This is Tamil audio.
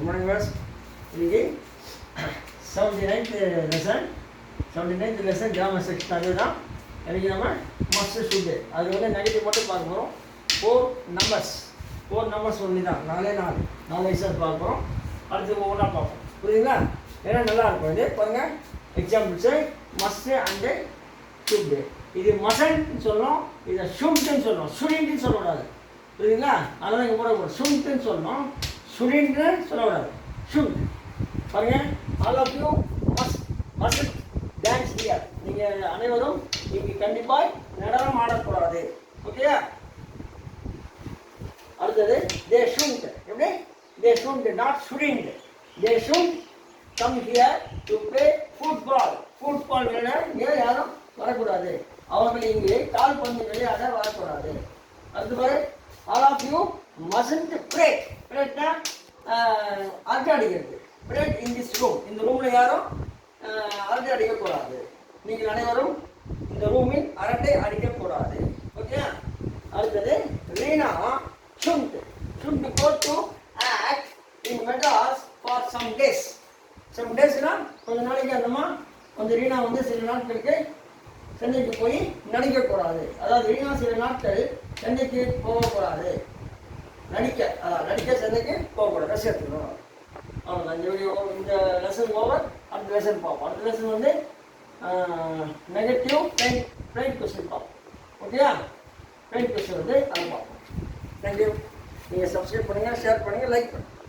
Good morning, viewers. இன்னைக்கு 79th lesson 79th lesson grammar section அதுதான். இன்னைக்கு நம்ம must should அது வந்து நெகட்டிவ் மட்டும் பார்க்க போறோம். 4 numbers ஒன்லி தான். 4 எக்ஸாம்பிள் பார்க்க போறோம். அடுத்து ஒவ்வொன்றா பார்ப்போம். புரியுதுங்களா? ஏன்னா நல்லா இருக்கும் இது. பாருங்க எக்ஸாம்பிள்ஸ் must and should. இது mustன்னு சொல்லணும், இதை shouldன்னு சொல்லணும். shouldn't சொல்லக்கூடாது. புரியுதுங்களா? அதனால இங்கே போட shouldன்னு சொல்லணும். shouldn't சொல்லக்கூடாது. should. பாருங்க all of you must dance here. நீங்கள் அனைவரும் இங்கே கண்டிப்பாக நடனம் ஆடக்கூடாது. ஓகேயா? அடுத்தது they shouldn't. எப்படி? they shouldn't, not shouldn't. they should come here to play football. football விளையாட இங்கே யாரும் வரக்கூடாது. அவர்கள் இங்கே கால்பந்து விளையாட வரக்கூடாது. அடுத்து பாரு all of you mustn't pray. prayனா அரட்டை அடிக்கிறது. pray in this room. இந்த ரூமில் யாரும் அரட்டை அடிக்கக்கூடாது. நீங்கள் அனைவரும் இந்த ரூமில் அரட்டை அடிக்கக்கூடாது. ஓகே? அடுத்தது Reena should go to act in Madras for some days. some daysனா கொஞ்ச நாளைக்கு அந்தமா அந்த ரீனா வந்து சில நாட்களுக்கு சென்னைக்கு போய் நடிக்கக்கூடாது. அதாவது ரீனா சில நாட்கள் சென்னைக்கு போகக்கூடாது. நடிக்க சென்னைக்கு போகக்கூடாது. ரஷ் எடுத்துக்கணும். அவ்வளோதான். இந்த வீடியோ இந்த லெசன் ஓவர். அடுத்த லெசன் பார்ப்போம். அடுத்த லெசன் வந்து நெகட்டிவ் பிளைன் கொஸ்டின் பார்ப்போம். ஓகேயா? பிளைன் கொஸ்டின் வந்து அதை பார்ப்போம். தேங்க்யூ. நீங்கள் சப்ஸ்கிரைப் பண்ணுங்கள், ஷேர் பண்ணுங்கள், லைக் பண்ணுங்கள்.